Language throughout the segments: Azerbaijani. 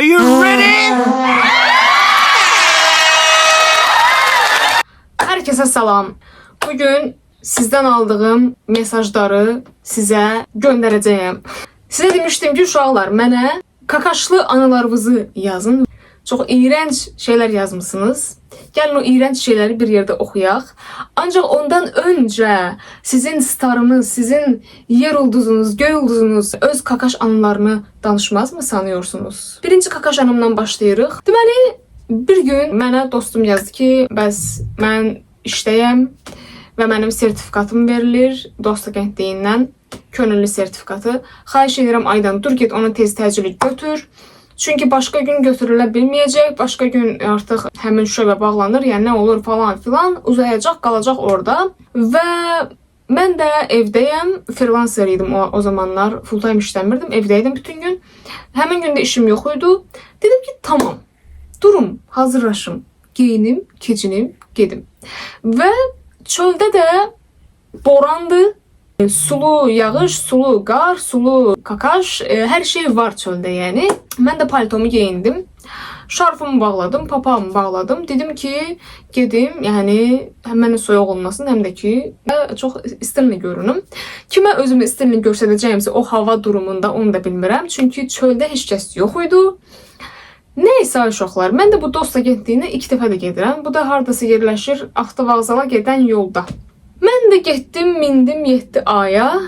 you ready? Herkese salam. Bugün sizden aldığım mesajları size göndereceğim. Size demiştim ki uşaqlar, mənə kakaşlı anılarınızı yazın. Çox iğrenç şeyler yazmışsınız. Gəlin o iğrenç şeyleri bir yerde oxuyaq. Ancaq ondan önce sizin starınız, sizin yer ulduzunuz, göy ulduzunuz öz kakaş anılarını danışmaz mı sanıyorsunuz? Birinci kakaş anımdan başlayırıq. Deməli, bir gün mənə dostum yazdı ki, bəs mən işdəyəm və mənim sertifikatım verilir dost agentliyindən, könüllü sertifikatı. Xahiş edirəm Aydan, dur get onu tez təcili götür. Çünkü başka gün götürülə bilməyəcək, başka gün artıq həmin şöbə bağlanır, yəni nə olur falan filan, uzayacaq, qalacaq orada. Və mən də evdəyəm, freelancer idim o zamanlar, full time işləmirdim, evdəydim bütün gün. Həmin gündə işim yox idi. Dedim ki, tamam, durum, hazırlaşım, geyinim, keçinim, gedim. Və çöldə də borandı. Sulu yağış, sulu qar, sulu kakaş, her şey var çöldə yəni. Mən də paltomu geyindim. Şarfımı bağladım, papağımı bağladım. Dedim ki, gedim, yəni həm mənə soyuq olmasın, həm də ki, çox istinli görünüm. Kimə özümü istinli göstərəcəyimsə o hava durumunda onu da bilmirəm. Çünki çöldə heç kəs yox idi. Neyse uşaqlar, mən də bu dost agentliyinə 2 dəfə də gedirəm. Bu da hardasa yerləşir avtovağzala gedən yolda. Mən də getdim, mindim 7A-ya.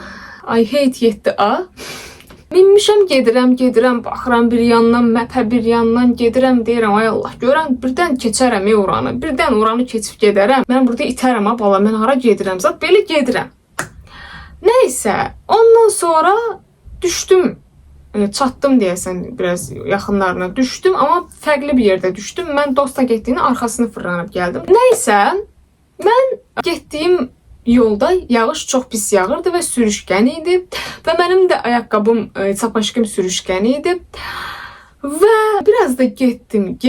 I hate 7A. Minmişəm, gedirəm, baxıram bir yandan, məpə bir yandan gedirəm, deyirəm, ay Allah, görən birdən keçərəm oranı, birdən oranı keçib gedərəm. Mən burada itərəm, bala, mən hara gedirəm, zat belə gedirəm. Neysə, ondan sonra düşdüm. Çatdım deyəsən, biraz yaxınlarına düşdüm, amma fərqli bir yerdə düşdüm. Mən dost agentliyinin arxasını fırlanıb gəldim. Neysə, mən getdiyim yolda yağış çox pis yağırdı və sürüşkən idi. Və mənim də ayaqqabım, çapaşkım sürüşkən idi. Və biraz da getdim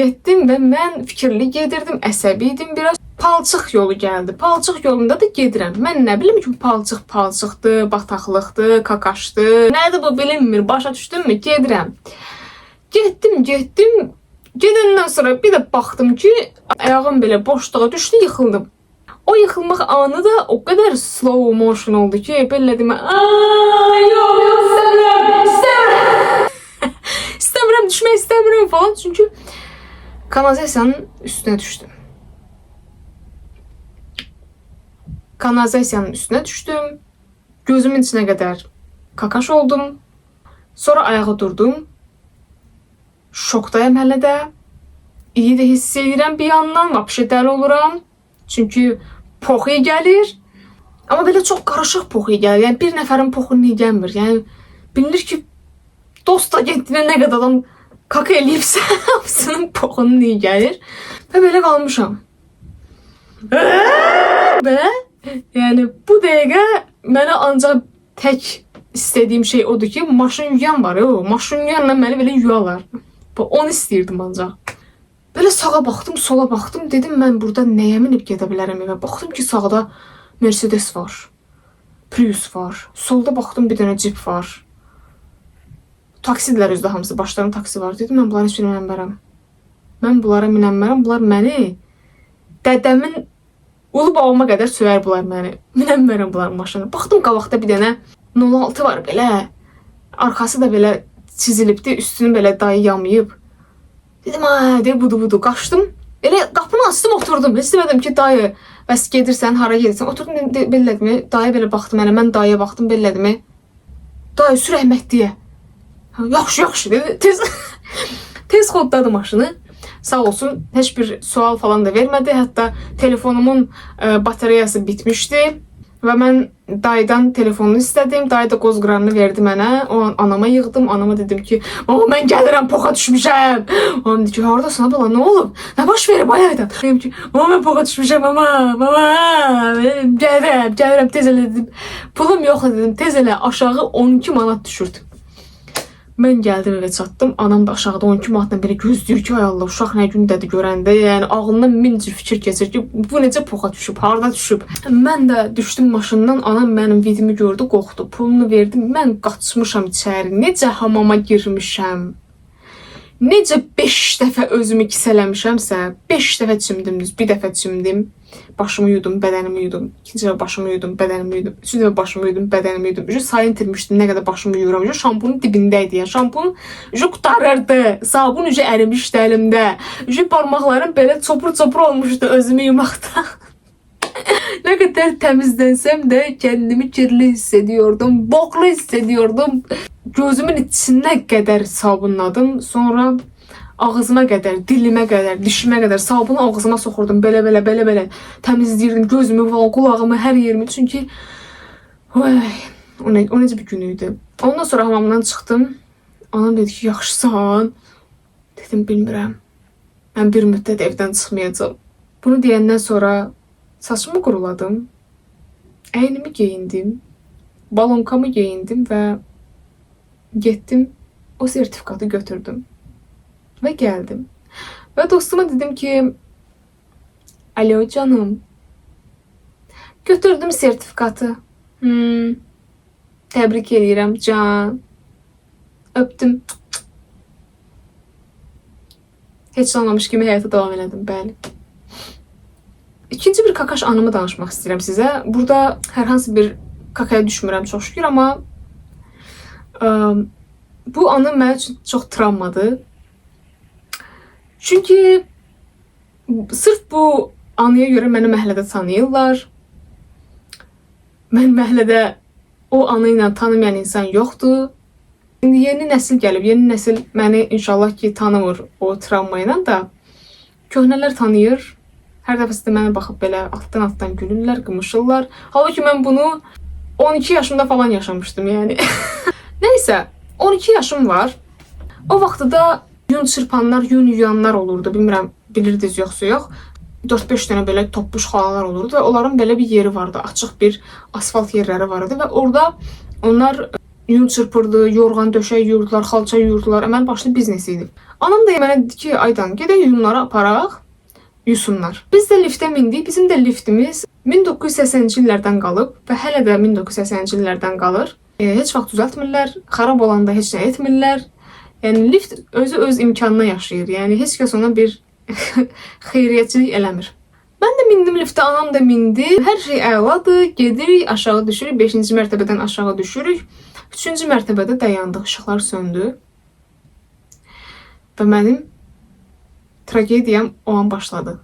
və mən fikirli gedirdim, əsəbi idim biraz. Palçıq yolu gəldi. Palçıq yolunda da gedirəm. Mən nə bilim ki, palçıqdır, bataqlıqdır, kakaşdır. Nədir bu bilinmir, başa düşdünmü? Gedirəm. Getdim. Gedəndən sonra bir də baxdım ki, ayağım belə boşluğa düşdü, yıxıldım. O yıkılmak anı da o kadar slow motion oldu ki belə demə, yox, istəmirəm, düşmək istəmirəm falan. Çünkü kanalizasiyanın üstüne düşdüm. Kanalizasiyanın üstüne düşdüm. Gözümün içine kadar kakaş oldum. Sonra ayağa durdum. Şokdayım hələ də. İyi de hiss edirəm bir yandan, vapşe dəli oluram. Çünkü poxu gəlir. Ama böyle çok karışık poxu gəlir. Yani bir nəfərin poxu niyə gəlmir? Yani bilinir ki, dost agentliyinə nə qədər adam kaka eləyibsə, hamısının poxunu niyə gəlir? Və belə qalmışam. Və yani bu dəqiqə mənə ancaq tək istədiyim şey odur ki, maşın yuyan var. Maşın yuyanla məni belə yuyalar. Onu istəyirdim ancaq. Böyle sağa baxdım, sola baxdım, dedim mən burada nəyə minib gedə bilərəm evə. Baxdım ki, sağda Mercedes var, Prius var, solda baxdım bir dənə Jeep var. Taksidilər özdə hamısı, başlarında taksi var. Dedim mən bunlara heç minənmərəm. Mən bunlara minənmərəm, bunlar məni dədəmin ulu babama qədər söyər bunlar məni. Minənmərəm bunların maşını. Baxdım qabaqda bir dənə 06 var belə, arxası da belə çizilibdi, üstünü belə dayı yamayıb. Dedim, deyə budu, qaçdım. Elə qapını açdım, oturdum. İstəmədim ki, dayı, bəs gedirsən, hara gedirsən. Oturdum, belədimi, dayı belə baxdı mənə, mən dayıya baxdım, belədimi. Dayı, sür əhmətliyə. Yaxşı, dedi. Tez xodladı maşını. Sağ olsun, heç bir sual falan da vermədi. Hətta telefonumun batareyası bitmişdi. Və mən dayıdan telefonunu istədim. Dayı da qozqıranını verdi mənə. O an anama yığdım. Anama dedim ki, mən gəlirəm, poxa düşmüşəm. Anam dedi ki, haradasın abla, nə olub? Nə baş verib ayaydan? Dedim ki, mən poxa düşmüşəm, mama. Gəlirəm, tez elə dedim. Pulum yox dedim, tez elə aşağı 12 manat düşürdüm. Mən gəldim evə çatdım. Anam da aşağıda 12 manatla belə gözləyir ki, ay Allah, uşaq nə gündədir görəndə. Yəni ağlından min cür fikir keçir ki, bu necə poxa düşüb, harda düşüb. Mən də düşdüm maşından, anam mənim vidimi gördü, qorxdu. Pulunu verdim. Mən qaçmışam içəri. Necə hamama girmişəm. necə 5 dəfə özümü kisələmişəmsə, 5 dəfə çimdim, düz bir dəfə çimdim. Başımı yudum, bədənimi yudum. İkinci dəfə başımı yudum, bədənimi yudum. Üçüncü dəfə başımı yudum, bədənimi yudum. Ücü sayı itirmişdim nə qədər başımı yuyuram. Ücü şampunun dibindəydi. Yəni şampun ücü qutarırdı. Sabun ücü ərimişdi əlimdə. Ücü barmaqlarım belə çopur-çopur olmuşdu özümü yumaqda. Ne kadar temizlensem de kendimi kirli hissediyordum. Boklu hissediyordum. Gözümün içine kadar sabunladım. Sonra ağzıma kadar, dilime kadar, dişime kadar sabunu ağzıma sokurdum. Belə temizleyirdim gözümü, kulağımı, her yerimi. Çünkü o necə bir günüydü. Ondan sonra hamamdan çıxdım. Anam dedi ki, yaxşısan. Dedim, bilmirəm. Ben bir müddət evden çıxmayacağım. Bunu deyəndən sonra saçımı kuruladım. Əynimi geyindim. Balonkamı geyindim ve getdim. O sertifikatı götürdüm. Ve geldim. Ve dostuma dedim ki, alo canım. Götürdüm sertifikatı. Tebrik edirəm can. Öptüm. Heç anlamış kimi həyata devam elədim, bəli. İkinci bir kakaş anımı danışmaq istəyirəm sizə. Burada hər hansı bir kakaya düşmürəm çox şükür, amma bu anı mənim üçün çox travmadır. Çünki sırf bu anıya görə məni məhəllədə tanıyırlar. Mən məhəllədə o anı ilə tanımayan insan yoxdur. İndi yeni nəsil gəlib, yeni nəsil məni inşallah ki tanımır o travma ilə də. Köhnələr tanıyır. Hər dəfəsində mənə baxıb belə altdan gülürlər, qımışırlar. Halbuki mən bunu 12 yaşımda falan yaşamışdım yani. Neyse, 12 yaşım var. O vaxtda da yun çırpanlar, yun yuyanlar olurdu. Bilmirəm, bilirdiniz yoxsa yox. 4-5 dənə belə topbuş xalalar olurdu və onların belə bir yeri vardı. Açıq bir asfalt yerləri vardı və orada onlar yun çırpırdı, yorğan döşək yuyurdular, xalça yuyurdular. Əməl başlı biznes idi. Anam da mənə dedi ki, Aydan, gedək yunları aparaq, yusunlar. Biz də liftə mindik. Bizim də liftimiz 1980-ci illərdən qalıb və hələ də 1980-ci illərdən qalır. Heç vaxt düzəltmirlər, xarab olanda heç nə etmirlər. Yəni lift özü öz imkanına yaşayır. Yəni heç kəs ona bir xeyriyyətçilik eləmir. Mən də mindim liftə, anam da mindi. Hər şey əladır. Gedirik, aşağı düşürük. 5-ci mərtəbədən aşağı düşürük. 3-cü mərtəbədə dayandıq. İşıqlar söndü. Və mənim tragediyam o an başladı.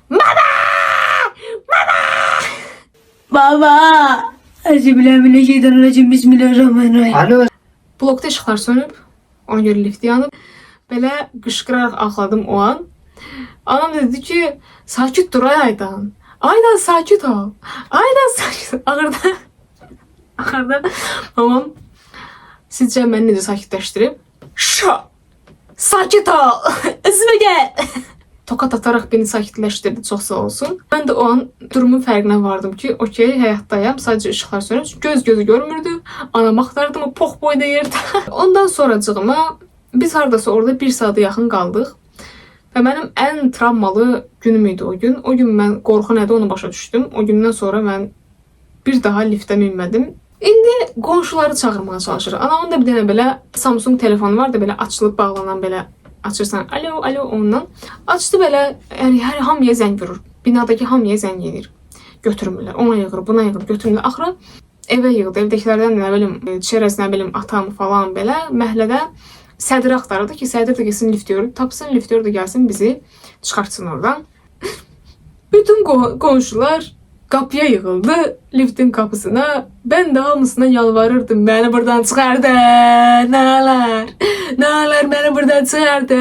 Mama! Mama! Baba! Euzubillahimineşşeytanirracim. Bismillahirrahmanirrahim. Alo. Blokda işıqlar sönüb. Ona görə lift yanıb. Belə qışqıraraq ağladım o an. Anam dedi ki, sakit dur Aydan. Aydan sakit ol. Aydan sakit ol. Ağırda. Mamam sizcə məni necə sakitləşdirib? Sakit ol. Üzümə gəl. Tokat atarak beni sakitləşdirdi, çox sağ olsun. Ben de o an durumun fərqinə vardım ki, okey, həyatdayam, sadece ışıqlar sönür. Göz gözü görmürdü. Anam axtardım o pox boyda yerdə. Ondan sonracığıma biz hardasa orada 1 saata yaxın qaldıq. Və mənim ən travmalı günüm idi o gün. O gün mən qorxu nədir onu başa düşdüm. O gündən sonra mən bir daha liftə minmədim. İndi qonşuları çağırmağa çalışır. Anamın da bir dənə belə Samsung telefonu var da belə açılıb bağlanan belə açırsan. Alo, alo ondan. Açdı belə, yəni hər hamıya zəng vurur. Binadakı hamıya zəng edir. Götürmürlər. Ona yığır, buna yığır, götürmürlər. Axırı evə yığdı. Evdəkilərdən nə bilim, çərəz nə bilim, atam falan belə məhəllədə sədri axtarırdı ki, sədr də gəlsin liftyor, tapsın liftyor da gəlsin bizi çıxartsın oradan. Bütün qonşular kapıya yığıldı, liftin kapısına. Ben de hamısına yalvarırdım. Beni buradan çıkardı. Nalar beni buradan çıkardı.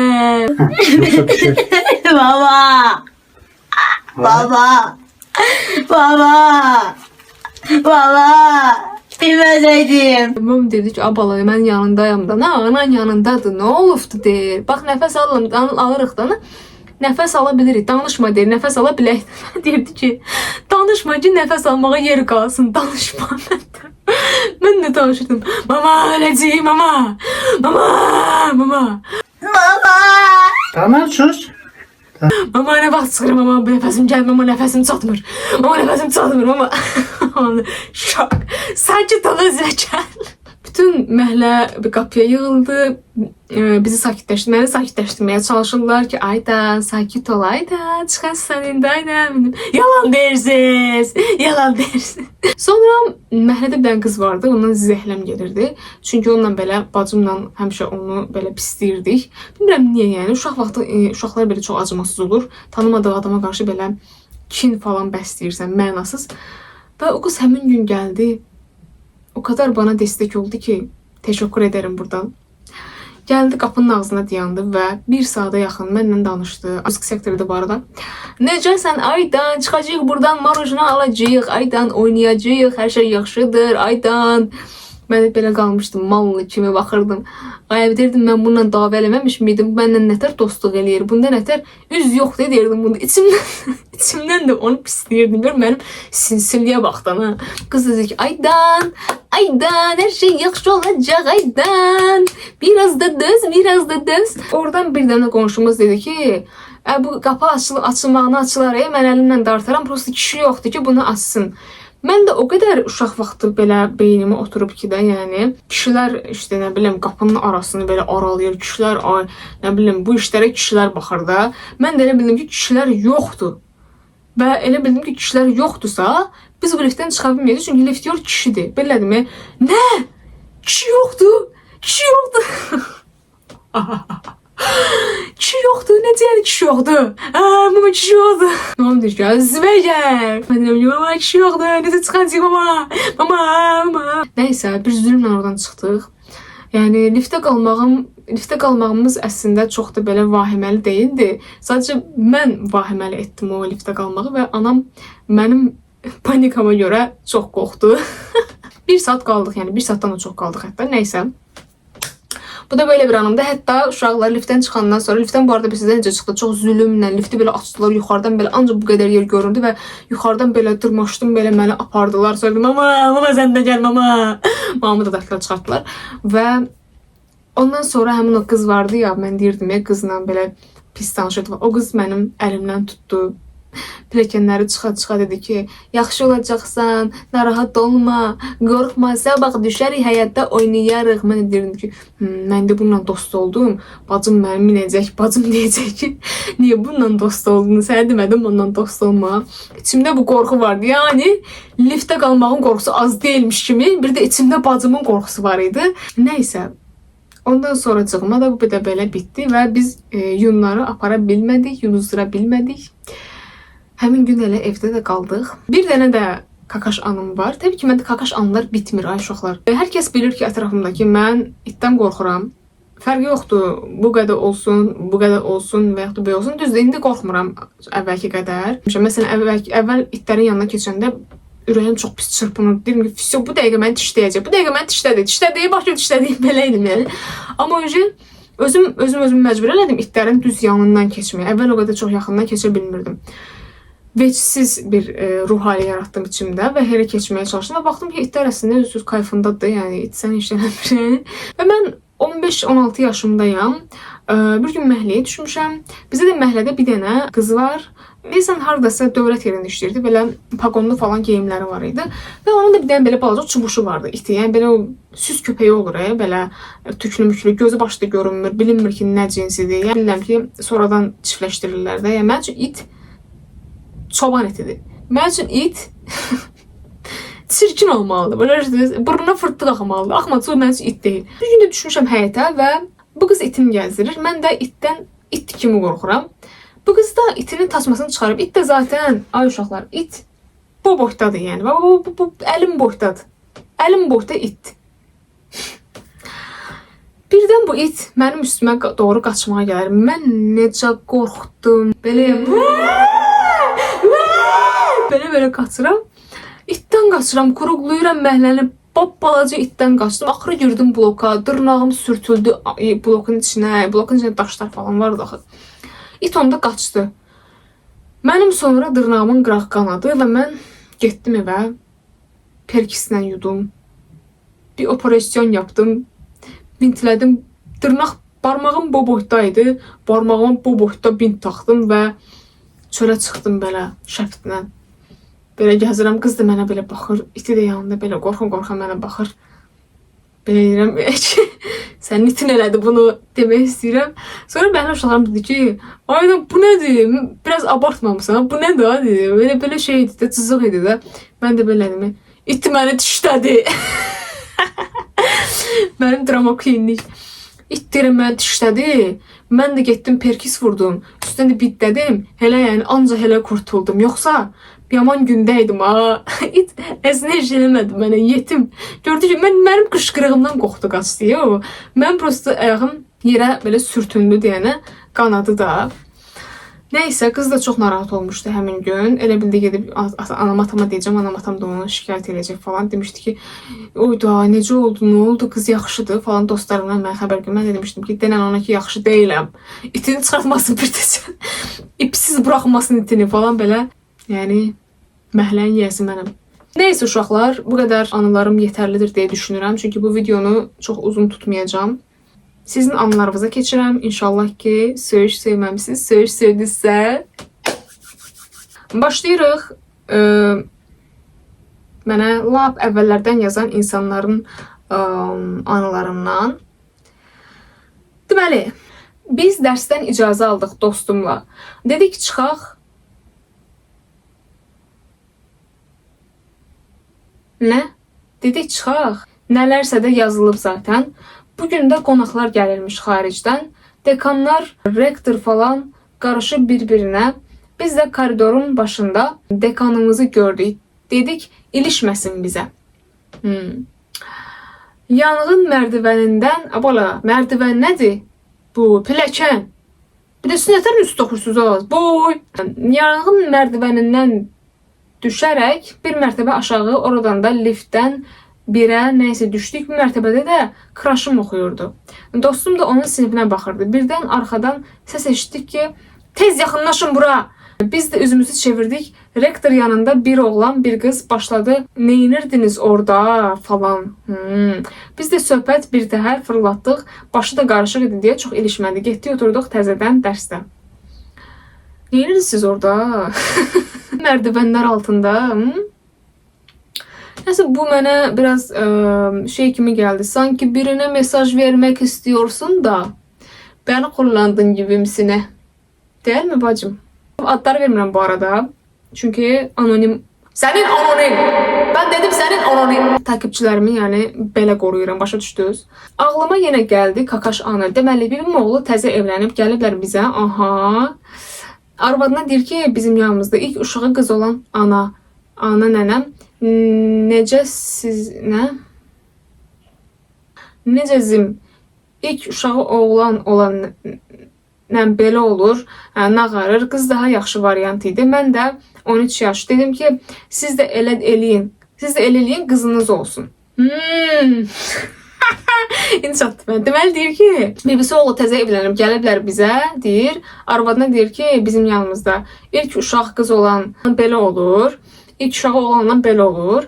Baba! Baba! Baba! Baba! Bilmeseydim. Babam dedi ki, abala ben yanındayım da. Ne anan yanındadır, ne olubdu deyir. Bak nefes alırıq da. Nəfəs ala bilirik, danışma deyir, nəfəs ala bilək. Deyirdi ki, danışma ki, nəfəs almağa yer qalsın, danışma. Mən də danışırdım. Mama, öləcəyim, mama. Mama, mama. Baba! Tamam sus. Mama, nə vaxt çıxırım, mama, nəfəsim gəl, mama, nəfəsim çatmır. Mama, nəfəsim çatmır, mama. Şok. Sakit ol, özünə gəl. bütün məhlə bir qapıya yığıldı. Bizi məni sakitləşdirməyə çalışırlar ki, Aydan, sakit ol Aydan, çıxasan indi Aydan. Yalan deyirsiniz, yalan deyirsiniz. Sonra məhəllədə bir dənə qız vardı, ondan zəhləm gelirdi. Çünki onunla belə bacımla həmişə onu belə pisləyirdik. Bilmirəm niyə yəni, uşaqlar belə çox acımasız olur. Tanımadığı adama qarşı belə kin falan bəsləyirsən, mənasız. Və o qız həmin gün gəldi. O kadar bana destek oldu ki, teşekkür ederim buradan. Geldi qapının ağzına dayandı və bir saata yaxın mənlə danışdı. Müzik sektorda bu arada. Necəsən Aydan, çıxacağıq buradan, marujna alacağıq, Aydan oynayacağıq, hər şey yaxşıdır, Aydan. Mən də belə qalmışdım, mallı kimi baxırdım. Ay deyirdim, mən bununla dava eləməmiş miydim? Bu mənlə nətər dostluq eləyir? Bunda nətər üz yoxdur deyirdim bunda. İçimdən də onu pisləyirdim. Gör mənim sinsilliyə baxdan ha. Qız dedi ki, Aydan, Aydan, hər şey yaxşı olacaq Aydan. Biraz da döz. Oradan bir dənə qonşumuz dedi ki, bu qapı açılmağını açılar, mən əlimlə dartaram. Prosta kişi yoxdur ki, bunu açsın. Mən də o qədər uşaq vaxtı belə beynimə oturub ki də, yəni kişilər işte nə bilim qapının arasını belə aralayır, kişilər nə bilim bu işlərə kişilər baxır da. Mən də elə bildim ki, kişilər yoxdur. Və elə bildim ki, kişilər yoxdursa, biz bu liftdən çıxa bilməyəcəyik, çünki liftyor kişidir. Belədimi? Nə? Kişi yoxdur. Kişi yoxdur. Kişi yoxdur, necə yəni kişi yoxdur? Mama kişi yoxdur. Mamam deyir ki, zivə gəl. Mən deyirəm, mama kişi yoxdur, necə çıxacaq mama? Mama. Nəysə, bir zülmlə oradan çıxdıq. Yəni, liftə qalmağımız əslində çox da belə vahiməli deyildi. Sadəcə mən vahiməli etdim o liftə qalmağı və anam mənim panikama görə çox qorxdu. Bir saat qaldıq, yəni bir saatdan da çox qaldıq hətta, nəysə. Bu da böyle bir anımda. Hətta uşaqlar liftdən çıxandan sonra, liftdən bu arada bizdə necə çıxdı? Çox zülümlə, lifti belə açdılar yuxarıdan belə, ancaq bu qədər yer göründü və yuxarıdan belə dırmaşdım, belə məni apardılar. Sonra mama sən də gəl mama. Mamamı da dəftərə çıxartdılar. Və ondan sonra həmin o qız vardı ya, mən deyirdim ya, qızla belə pis danışırdı. O qız mənim əlimdən tutdu. Pilləkənləri çıxa dedi ki, yaxşı olacaqsan, narahat olma, qorxma, sabah düşərik, həyatda oynayarıq. Mən deyirdim ki, mən də bununla dost oldum, bacım məni minəcək, bacım deyəcək ki, niyə bununla dost oldun, sənə demədim onunla dost olma. İçimdə bu qorxu vardı, yəni liftə qalmağın qorxusu az deyilmiş kimi, bir də içimdə bacımın qorxusu var idi. Nəysə, ondan sonra cığıma da bu da belə bitdi və biz yunları apara bilmədik, yunuzdıra bilmədik. Həmin gün elə evdə də qaldıq. Bir dənə də kakaş anım var. Təbii ki, məndə kakaş anılar bitmir, ay uşaqlar. Hər kəs bilir ki, ətrafımdakı mən itdən qorxuram. Fərqi yoxdur, bu qədər olsun və yaxud da böyük olsun. Düzdür, indi qorxmuram əvvəlki qədər. Məsələn, əvvəl itlərin yanına keçəndə ürəyim çox pis çırpınır. Deyirəm ki, bu dəqiqə məni dişləyəcək, bu dəqiqə məni dişlədi, başlayıb dişlədi, belə idim yəni. Amma özüm məcbur elədim itlərin düz yanından keçməyə. Əvvəl o qədər çox yaxından keçə bilmirdim. Vecsiz bir ruh hali yaratdım içimdə və elə keçməyə çalışdım və baxdım ki, itlər əslində öz kayfındadır, yəni itsən işlənmir yəni. Və mən 15-16 yaşımdayam, bir gün məhəlləyə düşmüşəm. Bizdə də məhəllədə bir dənə qız var. Deyəsən, haradasa dövlət yerində işləyirdi, belə pagonlu falan geyimləri var idi. Və onun da bir dənə belə balaca çubuşu vardı iti, yəni belə o süs köpəyi olur, belə tüklü-müklü, gözü başda görünmür, bilinmir ki, nə cinsidir. Yəni, bilirəm ki, sonradan çiftləşdirirlər də. Yəni, mən üçün it çoban etidir. Mən üçün it çirkin olmalıdır. Böyle burnuna fırtıq axmalıdır. Axmadısa o mən üçün it deyil. Bir gün də düşmüşəm həyətə və bu qız itini gəzdirir. Mən də itdən it kimi qorxuram. Bu qız da itinin tasmasını çıxarıb. İt də zaten, ay uşaqlar, it bu boydadır yəni. Bu əlim boydadır. Əlim boyda it. Birdən bu it mənim üstümə doğru qaçmağa gəlir. Mən necə qorxdum. Belə qaçıram. İtdən qaçıram, quruqluyuram məhləni. Balaca itdən qaçdım. Axırı girdim bloka, dırnağım sürtüldü blokun içinə. Blokun içində daşlar falan vardı axı. İt onda qaçdı. Mənim sonra dırnağımın qıraq qanadı və mən getdim evə. Perkislə yudum. Bir operasyon yapdım. Bintlədim. Dırnaq barmağım bu boydaydı. Barmağıma bu boyda bint taxdım və çölə çıxdım belə şəftinə. Belə gəzirəm, qız da mənə belə baxır, iti də yanında belə qorxa-qorxa mənə baxır. belə deyirəm ki, sən nitin elədi bunu demək istəyirəm. Sonra mənim uşaqlarım dedi ki, ayda bu nədir? Biraz abartmamısan. Bu nədir? Dedi. Belə şey idi də, cızıq idi də. Mən də belə dedim. İti məni dişlədi. Mənim drama queenlik. İtdirim məni dişlədi. Mən də getdim perkis vurdum. Üstündən də bitlədim. Hələ yəni anca hələ kurtuldum. Yoxsa yaman gündəydim ha. İt əzinə iş eləmədi mənə, yetim. Gördü ki, mənim qışqırığımdan qorxdu qaçdı ya o. Mən prosto ayağım yerə belə sürtündü deyənə qanadı da. Neysə, qız da çox narahat olmuşdu həmin gün. Elə bildi gedib anam atama deyəcəm, anam atam da onu şikayət edəcək falan. Demişdi ki, oyda necə oldu, nə oldu, qız yaxşıdır falan. Dostlarımdan mən xəbər görüm. Mən də demişdim ki, denən ona ki, yaxşı deyiləm. İtini çıxartmasın bir təcə. İpsiz buraxmasın itini falan belə. Yəni, məhlən yiyəsi mənəm. Neysə uşaqlar, bu qədər anılarım yetərlidir deyə düşünürəm. Çünki bu videonu çox uzun tutmayacağım. Sizin anılarınıza keçirəm. İnşallah ki, söyüş sevməmisiniz. Söyüş sevdinizsə. Başlayırıq. Mənə lap əvvəllərdən yazan insanların anılarından. Deməli, biz dərsdən icazə aldıq dostumla. Dedik çıxaq. Nə? Dedik çıxaq. Nələrsə də yazılıb zaten. Bugün də qonaqlar gəlirmiş xaricdən. Dekanlar, rektor falan qarışıb bir-birinə. Biz də koridorun başında dekanımızı gördük. Dedik, ilişməsin bizə. Yanğın mərdivənindən, abala, mərdivən nədir? Bu, piləkən. Bir də sinətərin üstü oxursuz az. Boy. Yanğın mərdivənindən düşərək bir mərtəbə aşağı, oradan da liftdən birə nəysə düşdük. Bu mərtəbədə də kraşım oxuyurdu. Dostum da onun sinifinə baxırdı. Birdən arxadan səs eşitdik ki, tez yaxınlaşın bura. Biz də üzümüzü çevirdik. Rektor yanında bir oğlan, bir qız başladı. Neyinirdiniz orada falan. Biz də söhbət bir təhər fırlatdıq. Başı da qarışıq idi deyə çox ilişmədi. Getdik, oturduq təzədən dərsdə. Neyinirsiniz orada? Mərdivənlər altında. Nəsə bu mənə biraz şey kimi gəldi. Sanki birine mesaj vermek istiyorsun da beni kullandın gibimsine. Değil mi bacım? Adları vermirəm bu arada. Çünkü anonim. Senin anonim. Ben dedim senin anonim. Takipçilərimi yəni belə qoruyuram. Başa düşdünüz? Ağlıma yenə gəldi kakaş anı. Deməli bibimin oğlu təzə evlənib gəliblər bizə. Aha. Arvadına deyir ki bizim yanımızda ilk uşağı qız olan ana nənəm. Necə siz nə? Necəzim ilk uşağı oğlan olan belə olur, nağarır. Qız daha yaxşı variant idi. Mən də 13 yaş. Dedim ki, siz də elə eləyin. Siz də elə eləyin, qızınız olsun. İndi çatdı mən. Deməli deyir ki, bibisi oğlu təzə evlənib gəliblər bizə, deyir. Arvadına deyir ki, bizim yanımızda ilk uşaq qız olan belə olur. İlk uşağı oğlanla belə olur.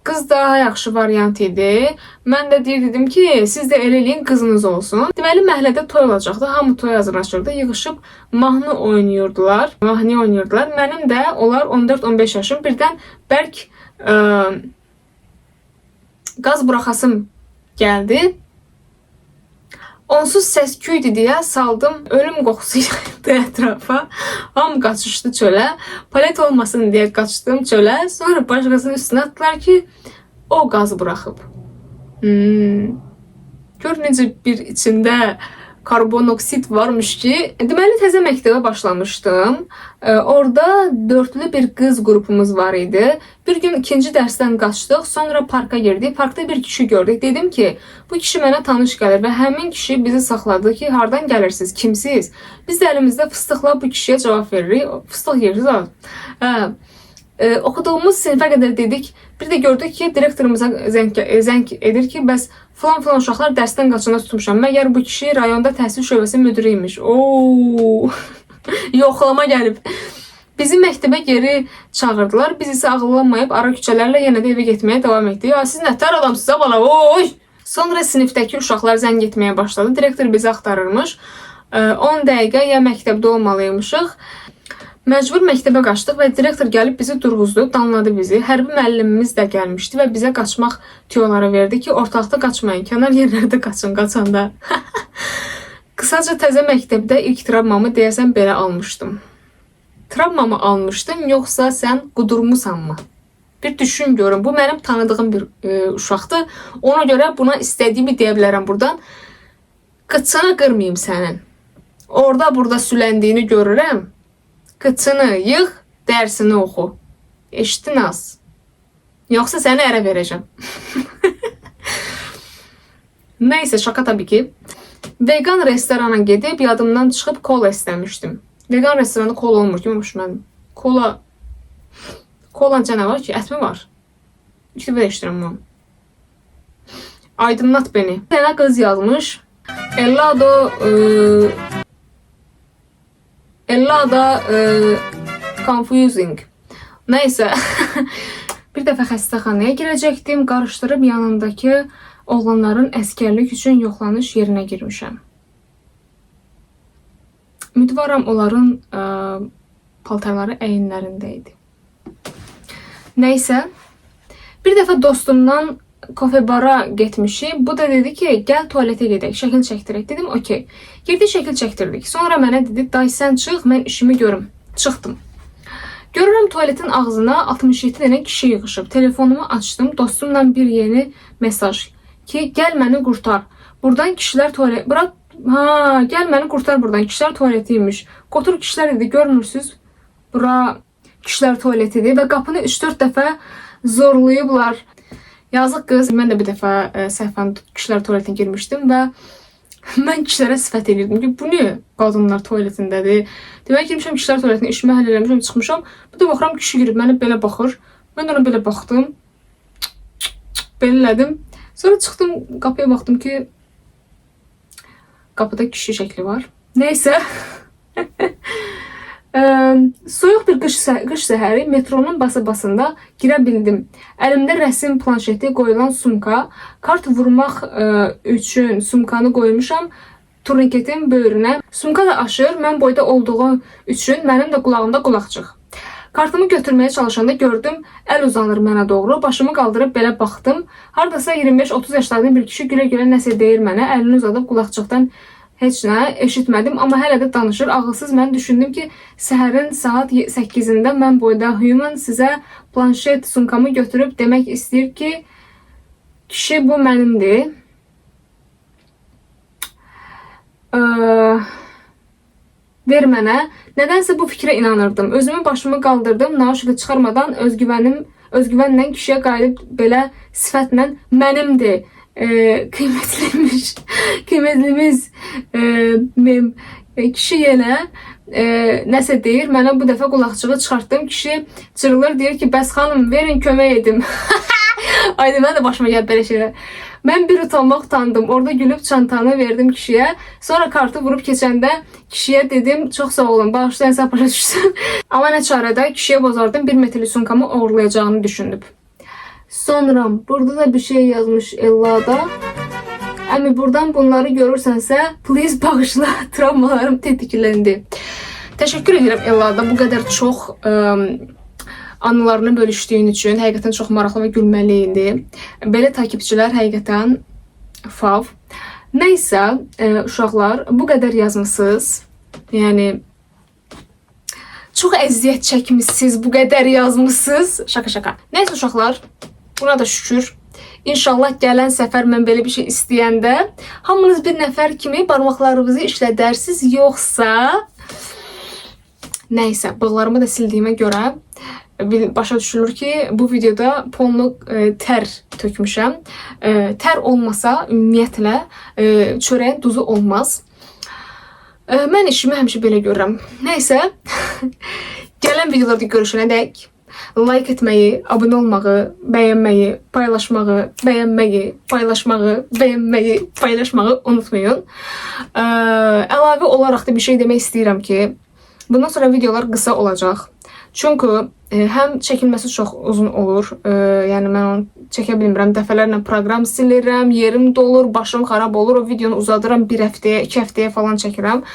Qız daha yaxşı variant idi. Mən də dedim ki, siz də elə eləyin, qızınız olsun. Deməli, məhəllədə toy olacaqdı. Hamı toy hazırlaşırdı. Yığışıb mahnı oynayırdılar. Mənim də onlar 14-15 yaşım. Birdən bərk qaz buraxasım gəldi. Onsuz səs küydü deyə saldım. Ölüm qoxusu yayıldı ətrafa. Hamı qaçışdı çölə. Palet olmasın deyə qaçdım çölə. Sonra başqasının üstünə atdılar ki, o qaz buraxıb. Gör necə bir içində karbonoksit varmış ki. Deməli təzə məktəbə başlamışdım. Orada dörtlü bir qız qrupumuz var idi. Bir gün ikinci dərsdən qaçdıq. Sonra parka girdik. Parkda bir kişi gördük. Dedim ki, bu kişi mənə tanış gəlir və həmin kişi bizi saxladı ki, hardan gəlirsiniz, kimsiz? Biz də əlimizdə fıstıqla bu kişiyə cavab veririk. Fıstıq yeriz az. Oxuduğumuz sinifə qədər dedik. Bir də gördük ki, direktorumuza zəng edir ki, bəs falan uşaqlar dərsdən qaçana tutmuşam. Məgər bu kişi rayonda təhsil şöbəsi müdürü imiş. Yoxlama gəlib. Bizi məktəbə geri çağırdılar. Biz isə ağıllanmayıb ara küçələrlə yenə də evə getməyə davam etdik. Ya siz nətər adamsınız bala? Oy! Sonra sinifdəki uşaqlar zəng etməyə başladı. Direktor bizi axtarırmış. 10 dəqiqə ya məktəbdə olmalıymışıq. Məcbur məktəbə qaçdıq və direktor gəlib bizi durğuzdu, danladı bizi. Hərbi müəllimimiz də gəlmişdi və bizə qaçmaq tüyoları verdi ki, ortalıqda qaçmayın, kənar yerlərdə qaçın, qaçanda. Qısaca təzə məktəbdə ilk travmamı deyəsən belə almışdım. Travmamı almışdım, yoxsa sən qudurmusanmı? Bir düşün görün, bu mənim tanıdığım bir uşaqdır. Ona görə buna istədiyimi deyə bilərəm buradan. Qıçını qırmayayım sənin. Orada burada süləndiyini görürəm. Qıçını yığ, dərsini oxu. Eşitdin az. Yoxsa səni ərə verəcəm. Neyse, şaka tabii ki. Vegan restorana gedib yadımdan çıxıb kola istəmişdim. Vegan restoranda kola olmur ki, mən kola nə var ki, ət mi var? İlk dəfə eşidirəm bunu. Aydınlat beni. Sənə qız yazmış. Ella confusing. Neyse. Bir dəfə xəstəxanaya girəcəkdim. Qarışdırıb yanındakı oğlanların əskərlik üçün yoxlanış yerinə girmişəm. Ümidvaram onların paltarları əyinlərində idi. Neyse. Bir dəfə dostumdan kofebara getmişik. Bu da dedi ki, gəl tualetə gedək, şəkil çəkdirək. Dedim, okey. Girdik, şəkil çəkdirdik. Sonra mənə dedi, day sən çıx, mən işimi görüm. Çıxdım. Görürəm tualetin ağzına 67 dənə kişi yığışıb. Telefonumu açdım, dostumla bir yeni mesaj ki, gəl məni qurtar. Buradan kişilər tualet... gəl məni qurtar buradan. Kişilər tualetiymiş. Qotur kişilər dedi, görmürsünüz? Bura kişilər tualetidir və qapını 3-4 dəfə zorlayıblar. Yazıq qız, mən də bir dəfə səhvən kişilər tualetinə girmişdim və mən kişilərə sifət edirdim ki, bu ne qadınlar tualetindədir. Demək girmişəm kişilər tualetinə, işimi həll eləmişəm, çıxmışam. Bir də baxıram, kişi girib mənə belə baxır. Mən ona belə baxdım. Belə elədim. Sonra çıxdım, qapıya baxdım ki, qapıda kişi şəkli var. Neysə. Soyuq bir qış səhəri metronun basa-basında girə bildim. Əlimdə rəsm planşeti qoyulan sumka, kart vurmaq üçün sumkanı qoymuşam turniketin böyrünə. Sumka da aşır, mən boyda olduğu üçün mənim də qulağımda qulaqçıq. Kartımı götürməyə çalışanda gördüm, əl uzanır mənə doğru. Başımı qaldırıb belə baxdım. Hardasa 25-30 yaşlarında bir kişi gülə-gülə nəsə deyir mənə. Əlini uzadıb qulaqçıqdan heç nə eşitmədim, amma hələ də danışır. Ağılsız mən düşündüm ki, səhərin saat 8-də mən boyda human sizə planşet sumkamı götürüb demək istəyir ki, kişi bu mənimdir. Ver mənə. Nədənsə bu fikrə inanırdım. Özümü başımı qaldırdım, naşıqı çıxarmadan özgüvənlə kişiyə qayıdıb belə sifətlə mənimdir. Kıymetlimiz kişi yenə nəsə deyir. Mənə bu dəfə qulaqçığı çıxartdım. Kişi çırılır, deyir ki, bəs xanım verin kömək edim. Aydı, mən də başıma gəlib belə şeylər. Mən bir utandım. Orada gülüb çantanı verdim kişiyə. Sonra kartı vurub keçəndə kişiyə dedim, çox sağ olun, bağışlayın, sən başa düşsün. Amma nə çarədə kişiyə bozardım, bir metali sumkamı uğurlayacağını düşündüm. Sonra burada da bir şey yazmış Ella'da. Əmi buradan bunları görürsənsə, please bağışla, travmalarım tetikləndi. Təşəkkür edirəm Ella'da bu qədər çox anılarını bölüşdüyün üçün. Həqiqətən çox maraqlı və gülməli idi. Belə takipçilər həqiqətən fav. Neysə, uşaqlar, bu qədər yazmışsınız. Yəni, çox əziyyət çəkmişsiniz, bu qədər yazmışsınız. Şaka. Neysə uşaqlar, buna da şükür. İnşallah gələn səfər mən belə bir şey istəyəndə hamınız bir nəfər kimi barmaqlarınızı işlədərsiniz, yoxsa nəysə, bığlarımı da sildiyimə görə başa düşülür ki, bu videoda polluq tər tökmüşəm. Tər olmasa ümumiyyətlə çörəyin duzu olmaz. Mən işimi həmişə belə görürəm. Nəysə, gələn videolarda görüşənə dək like etməyi, abunə olmağı, bəyənməyi, paylaşmağı unutmayın. Əlavə olaraq da bir şey demək istəyirəm ki, bundan sonra videolar qısa olacaq. Çünki həm çəkilməsi çox uzun olur. Yəni mən onu çəkə bilmirəm. Dəfələrlə proqram silirəm, yerim dolur, başım xarab olur. O videonu uzadıram 1 həftəyə, 2 həftəyə falan çəkirəm.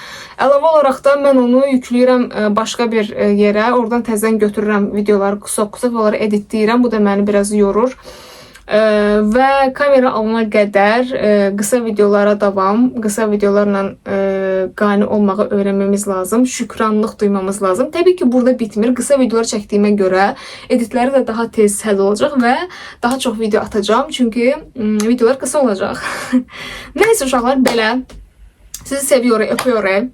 Əlavə olaraq da mən onu yükləyirəm başqa bir yerə. Oradan təzədən götürürəm videoları qısa-qısa və onları editləyirəm. Bu da məni biraz yorur. Və kamera alana qədər qısa videolara davam, qısa videolarla qane olmağı öyrənməmiz lazım, şükranlıq duymamız lazım. Təbii ki, burada bitmir. Qısa videolar çəkdiyimə görə editləri də daha tez həll olacaq və daha çox video atacağım. Çünki videolar qısa olacaq. Nəysə uşaqlar, belə. Sizi seviyorum, öpüyorum.